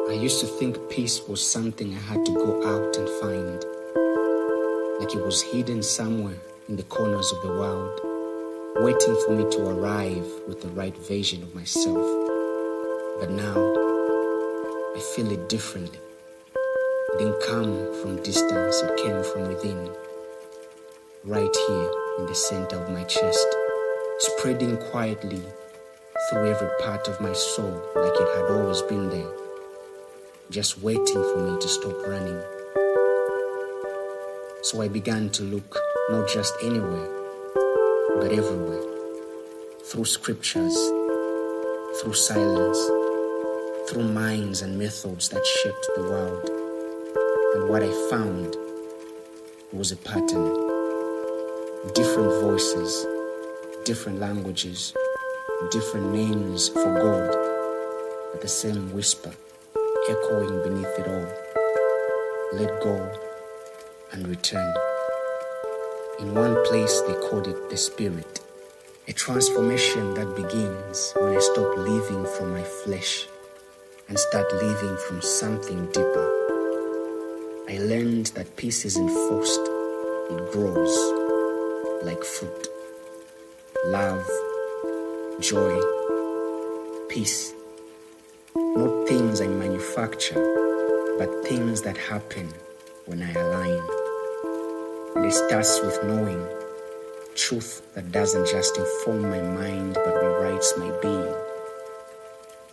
I used to think peace was something I had to go out and find, like it was hidden somewhere in the corners of the world, waiting for me to arrive with the right version of myself. But now, I feel it differently. It didn't come from distance, it came from within, right here in the center of my chest, spreading quietly through every part of my soul like it had always been there, just waiting for me to stop running. So I began to look not just anywhere, but everywhere, through scriptures, through silence, through minds and methods that shaped the world. And what I found was a pattern. Different voices, different languages, different names for God, but the same whisper echoing beneath it all. Let go and return. In one place they called it the Spirit, a transformation that begins when I stop living from my flesh and start living from something deeper. I learned that peace isn't forced, it grows like fruit. Love, joy, peace. Not things I manufacture, but things that happen when I align. And it starts with knowing truth that doesn't just inform my mind, but rewrites my being.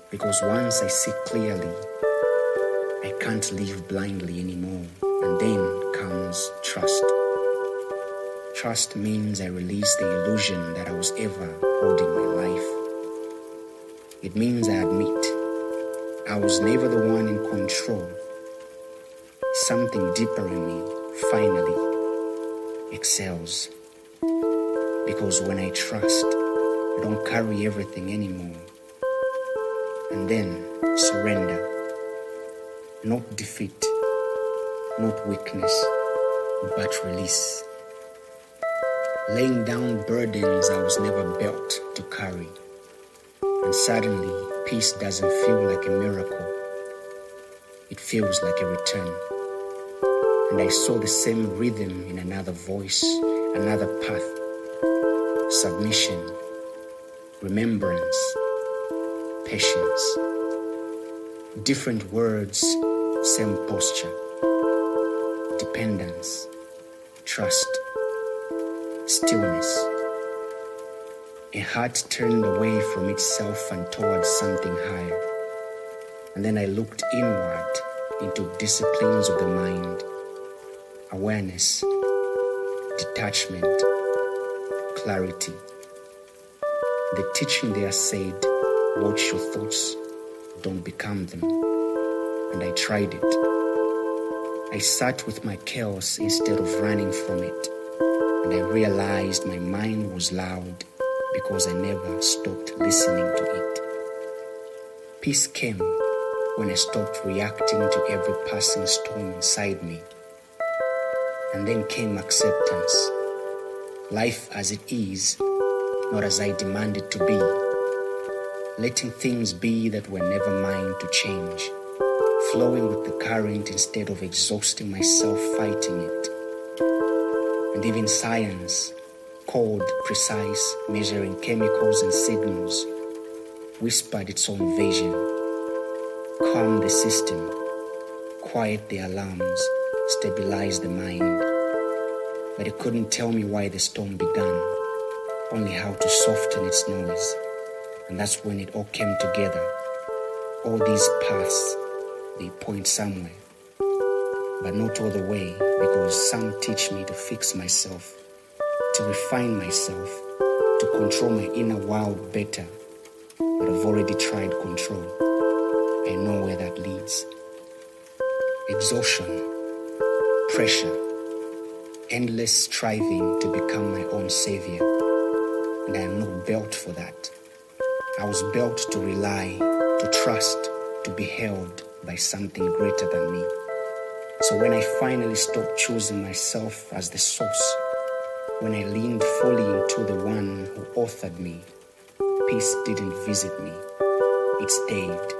Because once I see clearly, I can't live blindly anymore. And then comes trust. Trust means I release the illusion that I was ever holding my life. It means I admit I was never the one in control. Something deeper in me finally excels. Because when I trust, I don't carry everything anymore. And then surrender. Not defeat, not weakness, but release. Laying down burdens I was never built to carry. And suddenly, peace doesn't feel like a miracle. It feels like a return. And I saw the same rhythm in another voice, another path. Submission, remembrance, patience. Different words, same posture. Dependence, trust, stillness. A heart turned away from itself and towards something higher. And then I looked inward into disciplines of the mind, awareness, detachment, clarity. The teaching there said, watch your thoughts, don't become them. And I tried it. I sat with my chaos instead of running from it. And I realized my mind was loud because I never stopped listening to it. Peace came when I stopped reacting to every passing storm inside me. And then came acceptance. Life as it is, not as I demand it to be. Letting things be that were never mine to change. Flowing with the current instead of exhausting myself fighting it. And even science, cold, precise, measuring chemicals and signals, whispered its own vision. Calm the system, quiet the alarms, stabilize the mind. But it couldn't tell me why the storm began, only how to soften its noise. And that's when it all came together. All these paths, they point somewhere, but not all the way, because some teach me to fix myself, to refine myself, to control my inner world better. But I've already tried control. I know where that leads. Exhaustion, pressure, endless striving to become my own savior. And I am not built for that. I was built to rely, to trust, to be held by something greater than me. So when I finally stopped choosing myself as the source, when I leaned fully into the one who authored me, peace didn't visit me, it stayed.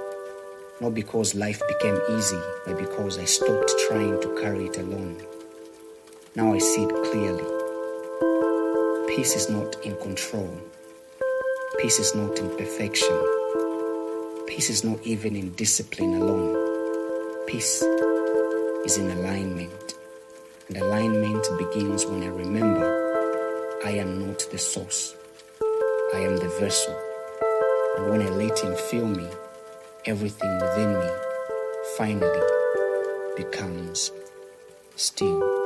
Not because life became easy, but because I stopped trying to carry it alone. Now I see it clearly. Peace is not in control. Peace is not in perfection. Peace is not even in discipline alone. Peace is in alignment. And alignment begins when I remember I am not the source. I am the vessel. And when I let him fill me, everything within me finally becomes still.